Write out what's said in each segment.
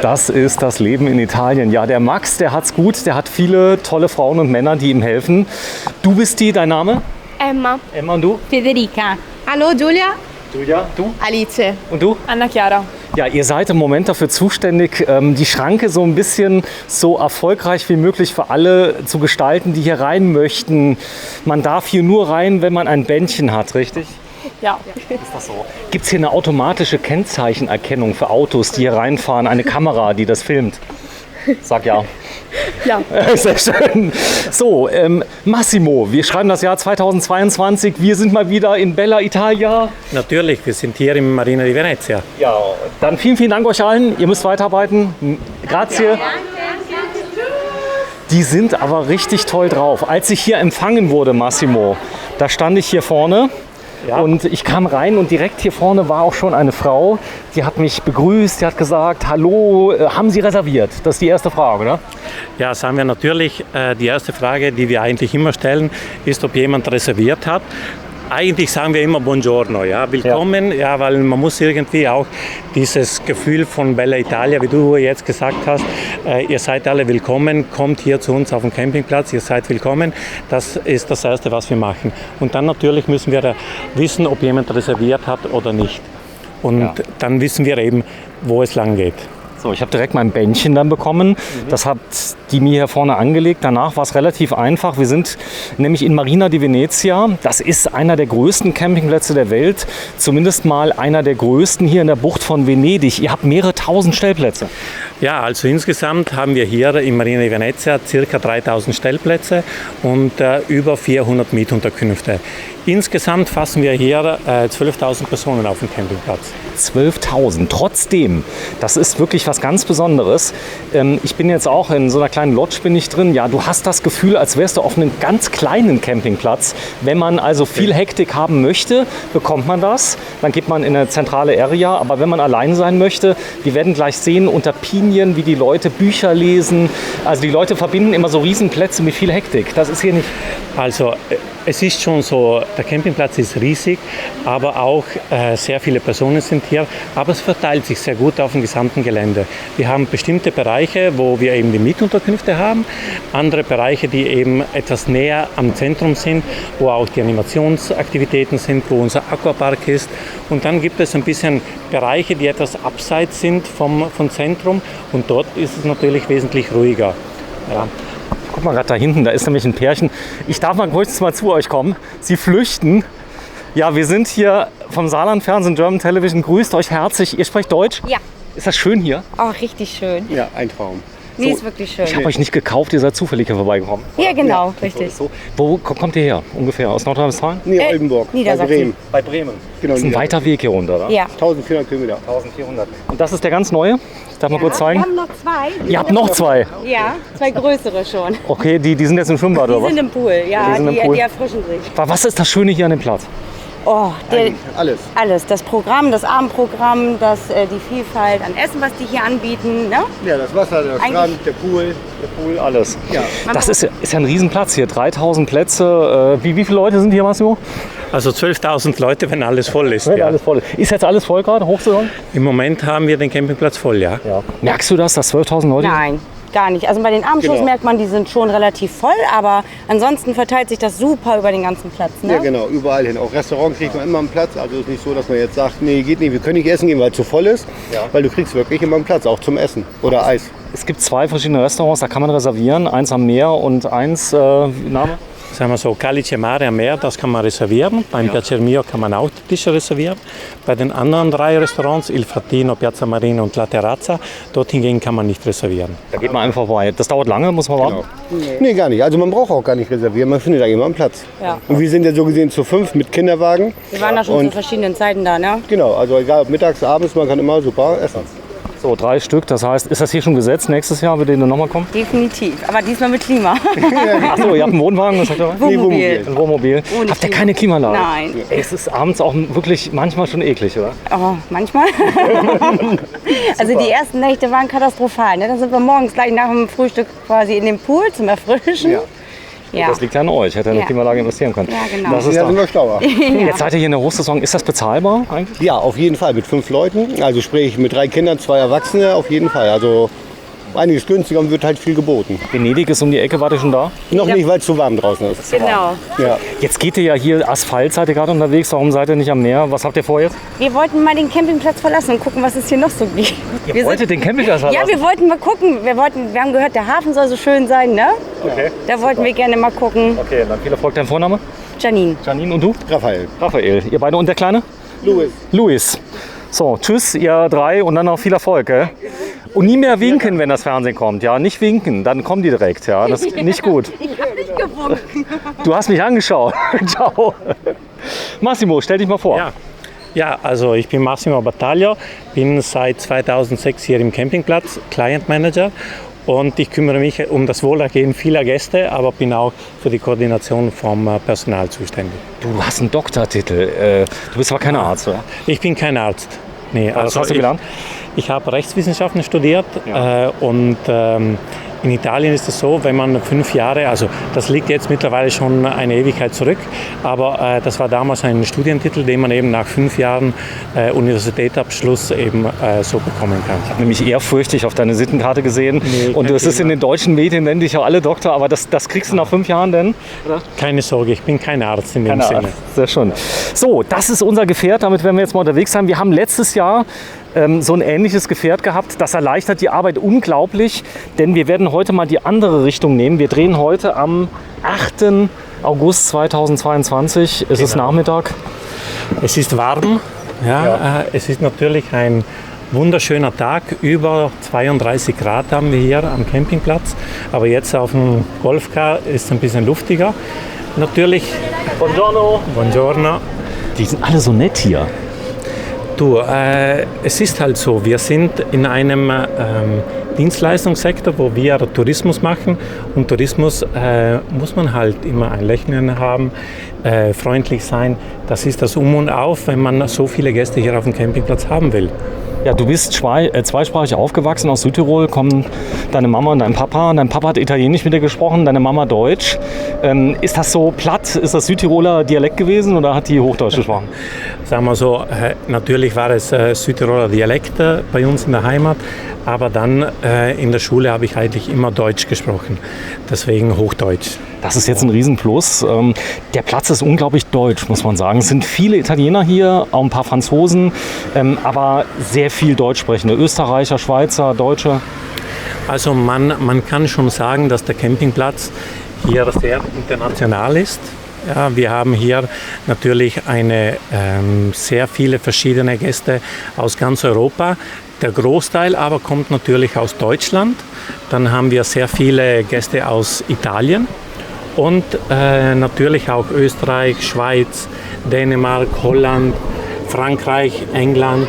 Das ist das Leben in Italien. Ja, der Max, der hat's gut, der hat viele tolle Frauen und Männer, die ihm helfen. Du bist dein Name? Emma. Emma und du? Federica. Hallo Giulia. Julia, du? Alice. Und du? Anna Chiara. Ja, ihr seid im Moment dafür zuständig, die Schranke so ein bisschen so erfolgreich wie möglich für alle zu gestalten, die hier rein möchten. Man darf hier nur rein, wenn man ein Bändchen hat, richtig? Ja. Ist das so? Gibt es hier eine automatische Kennzeichenerkennung für Autos, die hier reinfahren? Eine Kamera, die das filmt? Sag ja. Ja. Sehr schön. So, Massimo, wir schreiben das Jahr 2022. Wir sind mal wieder in Bella Italia. Natürlich, wir sind hier im Marina di Venezia. Ja, dann vielen Dank euch allen. Ihr müsst weiterarbeiten. Grazie. Die sind aber richtig toll drauf. Als ich hier empfangen wurde, Massimo, da stand ich hier vorne. Ja. Und ich kam rein und direkt hier vorne war auch schon eine Frau, die hat mich begrüßt, die hat gesagt, hallo, haben Sie reserviert? Das ist die erste Frage, oder? Ja, das haben wir natürlich. Die erste Frage, die wir eigentlich immer stellen, ist, ob jemand reserviert hat. Eigentlich sagen wir immer Buongiorno, ja, willkommen, ja, weil man muss irgendwie auch dieses Gefühl von Bella Italia, wie du jetzt gesagt hast, ihr seid alle willkommen, kommt hier zu uns auf den Campingplatz, ihr seid willkommen, das ist das Erste, was wir machen. Und dann natürlich müssen wir wissen, ob jemand reserviert hat oder nicht. Und dann wissen wir eben, wo es lang geht. So, ich habe direkt mein Bändchen dann bekommen. Das hat die mir hier vorne angelegt. Danach war es relativ einfach. Wir sind nämlich in Marina di Venezia. Das ist einer der größten Campingplätze der Welt. Zumindest mal einer der größten hier in der Bucht von Venedig. Ihr habt mehrere tausend Stellplätze. Ja, also insgesamt haben wir hier in Marina di Venezia ca. 3000 Stellplätze und über 400 Mietunterkünfte. Insgesamt fassen wir hier 12.000 Personen auf dem Campingplatz. 12.000. Trotzdem, das ist wirklich was ganz Besonderes. Ich bin jetzt auch in so einer kleinen Lodge bin ich drin. Ja, du hast das Gefühl, als wärst du auf einem ganz kleinen Campingplatz. Wenn man also viel Hektik haben möchte, bekommt man das. Dann geht man in eine zentrale Area. Aber wenn man allein sein möchte, wir werden gleich sehen unter Pinien, wie die Leute Bücher lesen. Also die Leute verbinden immer so Riesenplätze mit viel Hektik. Das ist hier nicht. Also es ist schon so, der Campingplatz ist riesig, aber auch sehr viele Personen sind hier. Aber es verteilt sich sehr gut auf dem gesamten Gelände. Wir haben bestimmte Bereiche, wo wir eben die Mietunterkünfte haben, andere Bereiche, die eben etwas näher am Zentrum sind, wo auch die Animationsaktivitäten sind, wo unser Aquapark ist. Und dann gibt es ein bisschen Bereiche, die etwas abseits sind vom Zentrum und dort ist es natürlich wesentlich ruhiger. Ja. Guck mal gerade da hinten, da ist nämlich ein Pärchen. Ich darf mal kurz mal zu euch kommen. Sie flüchten. Ja, wir sind hier vom Saarland-Fernsehen, German Television. Grüßt euch herzlich. Ihr sprecht Deutsch? Ja. Ist das schön hier? Oh, richtig schön. Ja, ein Traum. Nee, ist wirklich schön. Ich habe euch nicht gekauft, ihr seid zufällig hier vorbeigekommen. Ja, genau, richtig. So. Wo kommt ihr her ungefähr? Aus Nordrhein-Westfalen? Nee, Oldenburg. Bei Niedersachsen. Bremen. Bei Bremen. Genau, Das ist ein weiter Weg hier runter, oder? Ja. 1400 Kilometer. 1400. Und das ist der ganz neue? Ich darf mal kurz Wir zeigen. haben noch zwei. Ihr habt noch zwei. Ja, zwei größere schon. Okay, die sind jetzt im Schwimmbad, Die oder was? sind im Pool, ja, Die sind im Pool. die erfrischen sich. Was ist das Schöne hier an dem Platz? Oh, Alles. alles. Das Programm, das Abendprogramm, die Vielfalt an Essen, was die hier anbieten. Ne? Ja, das Wasser, der Strand, der Pool. Alles. Ja. Das ist ja ein Riesenplatz hier, 3000 Plätze. Wie viele Leute sind hier, Massimo? Also 12.000 Leute, wenn alles voll ist. Wenn Ja. alles voll ist. Ist jetzt alles voll gerade, Hochsaison? Im Moment haben wir den Campingplatz voll, ja. Ja. Merkst du das, dass 12.000 Leute? Nein, gar nicht. Also bei den Abendshows Genau. merkt man, die sind schon relativ voll, aber ansonsten verteilt sich das super über den ganzen Platz. Ne? Ja, genau, überall hin. Auch Restaurant kriegt man immer einen Platz. Also es ist nicht so, dass man jetzt sagt, nee, geht nicht, wir können nicht essen gehen, weil es zu voll ist. Ja. Weil du kriegst wirklich immer einen Platz, auch zum Essen oder Eis. Es gibt zwei verschiedene Restaurants, da kann man reservieren. Eins am Meer und eins, Name? Sagen wir so, Calice Mare am Meer, das kann man reservieren. Beim Piacer Mio kann man auch die Tische reservieren. Bei den anderen 3 Restaurants, Il Frattino, Piazza Marina und La Terrazza, dort hingegen kann man nicht reservieren. Da geht man einfach vorbei. Das dauert lange, muss man warten. Genau. Nee, gar nicht. Also man braucht auch gar nicht reservieren, man findet da immer einen Platz. Ja. Und wir sind ja so gesehen zu 5 mit Kinderwagen. Wir waren da schon zu verschiedenen Zeiten da, ne? Genau, also egal ob mittags, abends, man kann immer super essen. So, 3 Stück. Das heißt, ist das hier schon gesetzt? Nächstes Jahr wird ihr nochmal kommen? Definitiv. Aber diesmal mit Klima. Achso, ihr habt einen Wohnwagen, was habt ihr dabei? Wohnmobil. Ein Wohnmobil. Ohne Habt ihr Klima. keine Klimaanlage? Nein. Ey, es ist abends auch wirklich manchmal schon eklig, oder? Oh, manchmal. Also die ersten Nächte waren katastrophal. Ne? Dann sind wir morgens gleich nach dem Frühstück quasi in den Pool zum Erfrischen. Ja. Ja. Das liegt ja an euch. Hätte eine Klimaanlage investieren können. Ja, genau. Das ist Ja, da. sind wir schlauer. Jetzt seid ihr hier in der Hochsaison. Ist das bezahlbar eigentlich? Ja, auf jeden Fall mit 5 Leuten. Also sprich mit 3 Kindern, 2 Erwachsene, auf jeden Fall. Also einiges günstiger und wird halt viel geboten. Venedig ist um die Ecke, wart ihr schon da? Noch nicht, weil es zu warm draußen ist. Genau. Ja. Jetzt geht ihr ja hier Asphalt, seid ihr gerade unterwegs. Warum seid ihr nicht am Meer? Was habt ihr vor jetzt? Wir wollten mal den Campingplatz verlassen und gucken, was es hier noch so gibt. Ihr wolltet den Campingplatz verlassen? Ja, wir wollten mal gucken. Wir haben gehört, der Hafen soll so schön sein, ne? Okay. Da wollten wir gerne mal gucken. Okay, dann viel Erfolg. Dein Vorname? Janine. Janine und du? Raphael. Raphael. Ihr beide und der Kleine? Louis. Luis. So, tschüss, ihr 3 und dann noch viel Erfolg. Gell? Und nie mehr winken, wenn das Fernsehen kommt. Ja, nicht winken, dann kommen die direkt. Ja, das ist nicht gut. Ich hab nicht gewunken. Du hast mich angeschaut. Ciao. Massimo, stell dich mal vor. Ja, also ich bin Massimo Battaglio, bin seit 2006 hier im Campingplatz, Client Manager. Und ich kümmere mich um das Wohlergehen vieler Gäste, aber bin auch für die Koordination vom Personal zuständig. Du hast einen Doktortitel. Du bist aber kein Arzt, oder? Ich bin kein Arzt. Nee, Was hast du gelernt? Ich habe Rechtswissenschaften studiert und in Italien ist es so, wenn man 5 Jahre, also das liegt jetzt mittlerweile schon eine Ewigkeit zurück, aber das war damals ein Studientitel, den man eben nach 5 Jahren Universitätsabschluss eben so bekommen kann. Ich habe nämlich ehrfürchtig auf deine Sittenkarte gesehen. Nee, und kein es ist in Thema. den deutschen Medien, nennen dich ja alle Doktor, aber das kriegst du nach 5 Jahren denn? Keine Sorge, ich bin kein Arzt in dem Sinne. Sehr schön. So, das ist unser Gefährt, damit werden wir jetzt mal unterwegs sein. Wir haben letztes Jahr so ein ähnliches Gefährt gehabt. Das erleichtert die Arbeit unglaublich, denn wir werden heute mal die andere Richtung nehmen. Wir drehen heute am 8. August 2022. Es ist Nachmittag. Es ist warm, es ist natürlich ein wunderschöner Tag, über 32 Grad haben wir hier am Campingplatz, aber jetzt auf dem Golfcar ist es ein bisschen luftiger. Natürlich, buongiorno. Die sind alle so nett hier. Du, es ist halt so, wir sind in einem Dienstleistungssektor, wo wir Tourismus machen und Tourismus muss man halt immer ein Lächeln haben, freundlich sein. Das ist das Um und Auf, wenn man so viele Gäste hier auf dem Campingplatz haben will. Ja, du bist zweisprachig aufgewachsen aus Südtirol, kommen deine Mama und dein Papa. Dein Papa hat Italienisch mit dir gesprochen, deine Mama Deutsch. Ist das so platt? Ist das Südtiroler Dialekt gewesen oder hat die Hochdeutsch gesprochen? Sagen wir so, natürlich war es Südtiroler Dialekt bei uns in der Heimat, aber dann in der Schule habe ich eigentlich immer Deutsch gesprochen, deswegen Hochdeutsch. Das ist jetzt ein Riesenplus. Der Platz ist unglaublich deutsch, muss man sagen. Es sind viele Italiener hier, auch ein paar Franzosen, aber sehr viel Deutsch sprechende. Österreicher, Schweizer, Deutsche. Also man kann schon sagen, dass der Campingplatz hier sehr international ist. Ja, wir haben hier natürlich sehr viele verschiedene Gäste aus ganz Europa. Der Großteil aber kommt natürlich aus Deutschland. Dann haben wir sehr viele Gäste aus Italien. Und natürlich auch Österreich, Schweiz, Dänemark, Holland, Frankreich, England,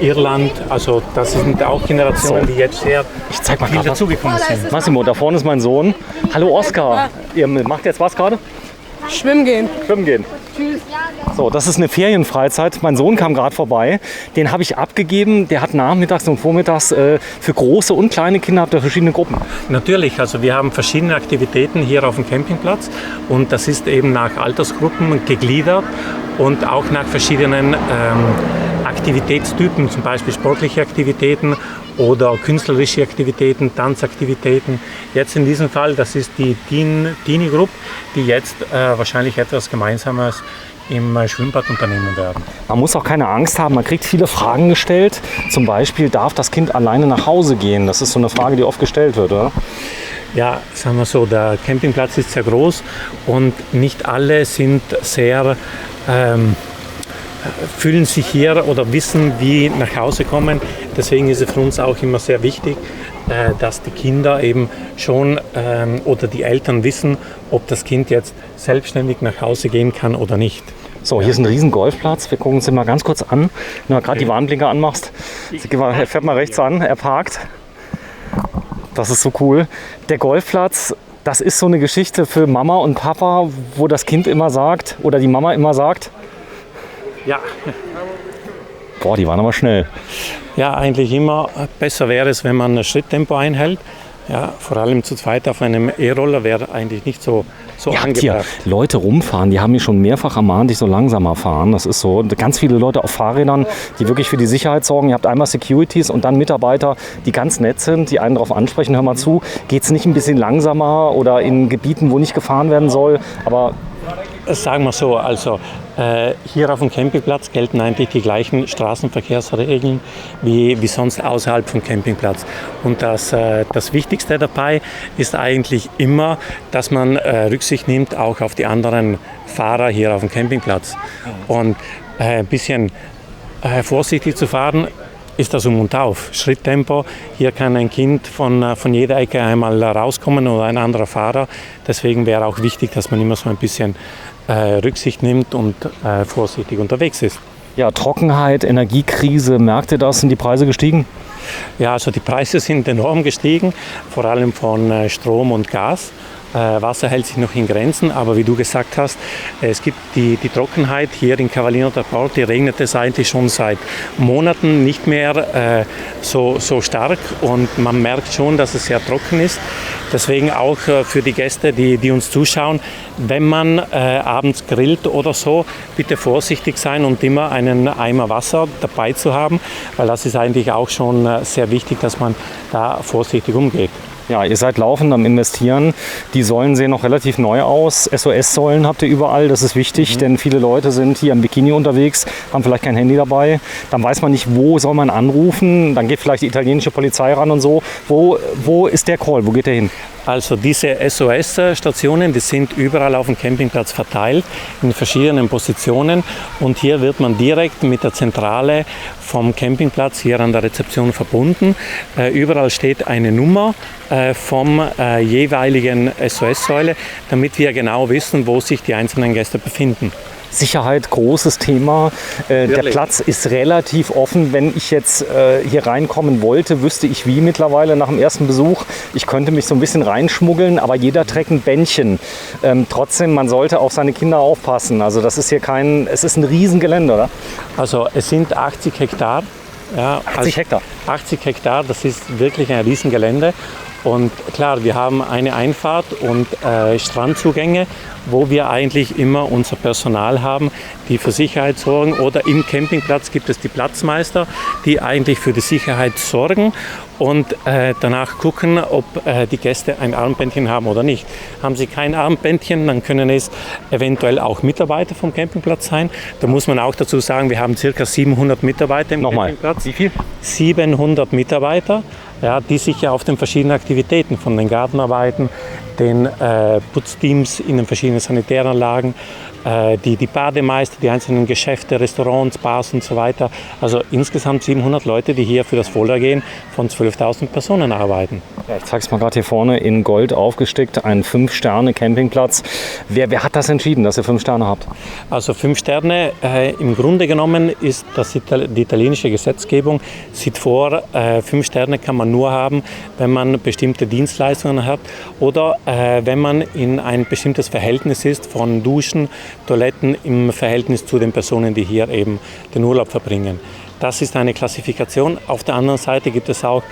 Irland. Also das sind auch Generationen, die jetzt sehr viel dazugekommen sind. Massimo, da vorne ist mein Sohn. Hallo Oskar. Ihr macht jetzt was gerade? Schwimmen gehen. Schwimmen gehen. So, das ist eine Ferienfreizeit. Mein Sohn kam gerade vorbei. Den habe ich abgegeben. Der hat nachmittags und vormittags für große und kleine Kinder habt ihr verschiedene Gruppen. Natürlich, also wir haben verschiedene Aktivitäten hier auf dem Campingplatz und das ist eben nach Altersgruppen gegliedert und auch nach verschiedenen Aktivitätstypen, zum Beispiel sportliche Aktivitäten oder künstlerische Aktivitäten, Tanzaktivitäten. Jetzt in diesem Fall, das ist die Teenie-Group, die jetzt wahrscheinlich etwas Gemeinsames im Schwimmbad unternehmen werden. Man muss auch keine Angst haben, man kriegt viele Fragen gestellt. Zum Beispiel, darf das Kind alleine nach Hause gehen? Das ist so eine Frage, die oft gestellt wird, oder? Ja, sagen wir so, der Campingplatz ist sehr groß und nicht alle sind sehr fühlen sich hier oder wissen, wie nach Hause kommen. Deswegen ist es für uns auch immer sehr wichtig, dass die Kinder eben schon oder die Eltern wissen, ob das Kind jetzt selbstständig nach Hause gehen kann oder nicht. So, hier ist ein riesen Golfplatz. Wir gucken uns den mal ganz kurz an. Wenn du gerade die Warnblinker anmachst, er fährt mal rechts an, er parkt. Das ist so cool. Der Golfplatz, das ist so eine Geschichte für Mama und Papa, wo das Kind immer sagt oder die Mama immer sagt, ja. Boah, die waren aber schnell. Ja, eigentlich immer besser wäre es, wenn man ein Schritttempo einhält. Ja, vor allem zu zweit auf einem E-Roller wäre eigentlich nicht so Ihr habt hier angebracht. Leute rumfahren, die haben mich schon mehrfach ermahnt, ich soll langsamer fahren. Das ist so, ganz viele Leute auf Fahrrädern, die wirklich für die Sicherheit sorgen. Ihr habt einmal Securities und dann Mitarbeiter, die ganz nett sind, die einen darauf ansprechen, hör mal zu, geht es nicht ein bisschen langsamer oder in Gebieten, wo nicht gefahren werden soll, aber Sagen wir so, also hier auf dem Campingplatz gelten eigentlich die gleichen Straßenverkehrsregeln wie sonst außerhalb vom Campingplatz. Und das Wichtigste dabei ist eigentlich immer, dass man Rücksicht nimmt auch auf die anderen Fahrer hier auf dem Campingplatz. Und ein bisschen vorsichtig zu fahren, ist das um und auf. Schritttempo, hier kann ein Kind von jeder Ecke einmal rauskommen oder ein anderer Fahrer. Deswegen wäre auch wichtig, dass man immer so ein bisschen Rücksicht nimmt und vorsichtig unterwegs ist. ja, Trockenheit, Energiekrise, merkt ihr das? Sind die Preise gestiegen? Ja, also die Preise sind enorm gestiegen, vor allem von Strom und Gas. Wasser hält sich noch in Grenzen, aber wie du gesagt hast, es gibt die Trockenheit hier in Cavallino da Porti, regnet es eigentlich schon seit Monaten nicht mehr so stark und man merkt schon, dass es sehr trocken ist. Deswegen auch für die Gäste, die uns zuschauen, wenn man abends grillt oder so, bitte vorsichtig sein und immer einen Eimer Wasser dabei zu haben, weil das ist eigentlich auch schon sehr wichtig, dass man da vorsichtig umgeht. Ja, ihr seid laufend am Investieren. Die Säulen sehen noch relativ neu aus. SOS-Säulen habt ihr überall, das ist wichtig, denn viele Leute sind hier im Bikini unterwegs, haben vielleicht kein Handy dabei. Dann weiß man nicht, wo soll man anrufen. Dann geht vielleicht die italienische Polizei ran und so. Wo ist der Call? Wo geht der hin? Also diese SOS-Stationen, die sind überall auf dem Campingplatz verteilt, in verschiedenen Positionen. Und hier wird man direkt mit der Zentrale vom Campingplatz hier an der Rezeption verbunden. Überall steht eine Nummer vom jeweiligen SOS-Säule, damit wir genau wissen, wo sich die einzelnen Gäste befinden. Sicherheit, großes Thema. Der Platz ist relativ offen. Wenn ich jetzt hier reinkommen wollte, wüsste ich wie mittlerweile nach dem ersten Besuch. Ich könnte mich so ein bisschen reinschmuggeln, aber jeder trägt ein Bändchen. Trotzdem, man sollte auf seine Kinder aufpassen. Also das ist hier es ist ein Riesengelände, oder? Also es sind 80 Hektar. Ja, 80 Hektar? 80 Hektar, das ist wirklich ein Riesengelände. Und klar, wir haben eine Einfahrt und Strandzugänge, wo wir eigentlich immer unser Personal haben, die für Sicherheit sorgen. Oder im Campingplatz gibt es die Platzmeister, die eigentlich für die Sicherheit sorgen und danach gucken, ob die Gäste ein Armbändchen haben oder nicht. Haben sie kein Armbändchen, dann können es eventuell auch Mitarbeiter vom Campingplatz sein. Da muss man auch dazu sagen, wir haben ca. 700 Mitarbeiter im Campingplatz. Wie viel? 700 Mitarbeiter. Ja, die sich ja auf den verschiedenen Aktivitäten, von den Gartenarbeiten, den Putzteams in den verschiedenen Sanitäranlagen, die Bademeister, die einzelnen Geschäfte, Restaurants, Bars und so weiter. Also insgesamt 700 Leute, die hier für das Wohlergehen von 12.000 Personen arbeiten. Ja, ich zeige es mal gerade hier vorne in Gold aufgestickt, ein 5-Sterne-Campingplatz. Wer hat das entschieden, dass ihr 5 Sterne habt? Also 5 Sterne, im Grunde genommen ist die italienische Gesetzgebung sieht vor, 5 Sterne kann man nur haben, wenn man bestimmte Dienstleistungen hat oder wenn man in ein bestimmtes Verhältnis ist von Duschen, Toiletten im Verhältnis zu den Personen, die hier eben den Urlaub verbringen. Das ist eine Klassifikation. Auf der anderen Seite gibt es auch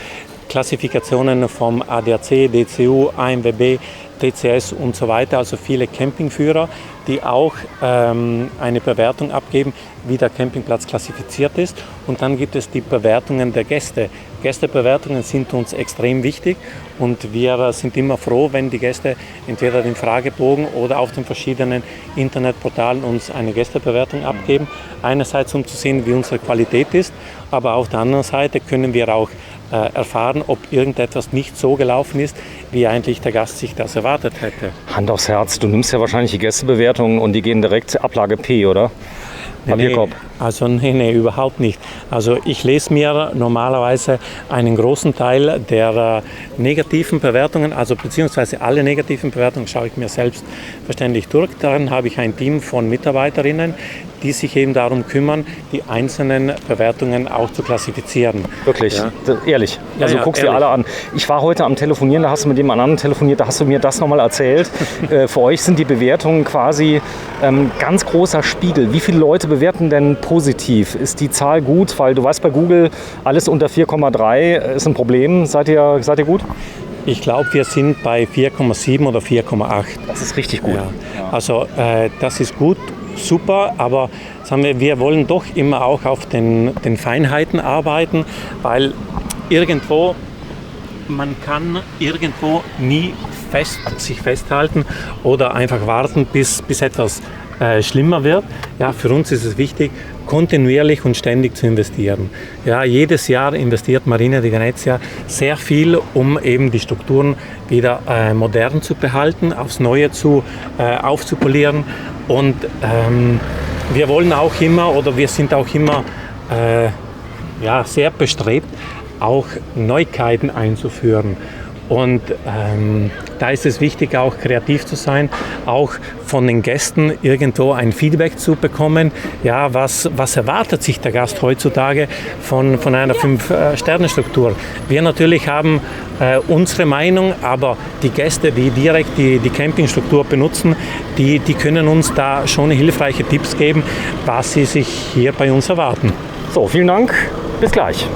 Klassifikationen vom ADAC, DCU, AMWB, TCS und so weiter, also viele Campingführer, die auch eine Bewertung abgeben, wie der Campingplatz klassifiziert ist. Und dann gibt es die Bewertungen der Gäste. Gästebewertungen sind uns extrem wichtig und wir sind immer froh, wenn die Gäste entweder den Fragebogen oder auf den verschiedenen Internetportalen uns eine Gästebewertung abgeben. Einerseits, um zu sehen, wie unsere Qualität ist, aber auf der anderen Seite können wir auch erfahren, ob irgendetwas nicht so gelaufen ist, wie eigentlich der Gast sich das erwartet hätte. Hand aufs Herz, du nimmst ja wahrscheinlich die Gästebewertungen und die gehen direkt Ablage P, oder? Papierkorb. Nee, überhaupt nicht. Also ich lese mir normalerweise einen großen Teil der negativen Bewertungen, also beziehungsweise alle negativen Bewertungen schaue ich mir selbstverständlich durch. Daran habe ich ein Team von Mitarbeiterinnen, die sich eben darum kümmern, die einzelnen Bewertungen auch zu klassifizieren. Wirklich, ja. Ehrlich. Also ja, guckst ehrlich. dir alle an. Ich war heute am Telefonieren, da hast du mit jemand anderem telefoniert, da hast du mir das nochmal erzählt. Für euch sind die Bewertungen quasi ganz großer Spiegel. Wie viele Leute bewerten denn positiv? Ist die Zahl gut? Weil du weißt, bei Google alles unter 4,3 ist ein Problem. Seid ihr gut? Ich glaube, wir sind bei 4,7 oder 4,8. Das ist richtig gut. Ja. Also das ist gut, super, aber sagen wir wollen doch immer auch auf den Feinheiten arbeiten, weil man kann irgendwo nie sich festhalten oder einfach warten, bis etwas schlimmer wird. Ja, für uns ist es wichtig, kontinuierlich und ständig zu investieren. Ja, jedes Jahr investiert Marina di Venezia sehr viel, um eben die Strukturen wieder modern zu behalten, aufs Neue aufzupolieren. Und wir wollen auch immer, oder wir sind auch immer sehr bestrebt, auch Neuigkeiten einzuführen. Und da ist es wichtig, auch kreativ zu sein, auch von den Gästen irgendwo ein Feedback zu bekommen. Ja, was erwartet sich der Gast heutzutage von einer 5-Sterne-Struktur? Wir natürlich haben unsere Meinung, aber die Gäste, die direkt die Campingstruktur benutzen, die können uns da schon hilfreiche Tipps geben, was sie sich hier bei uns erwarten. So, vielen Dank. Bis gleich.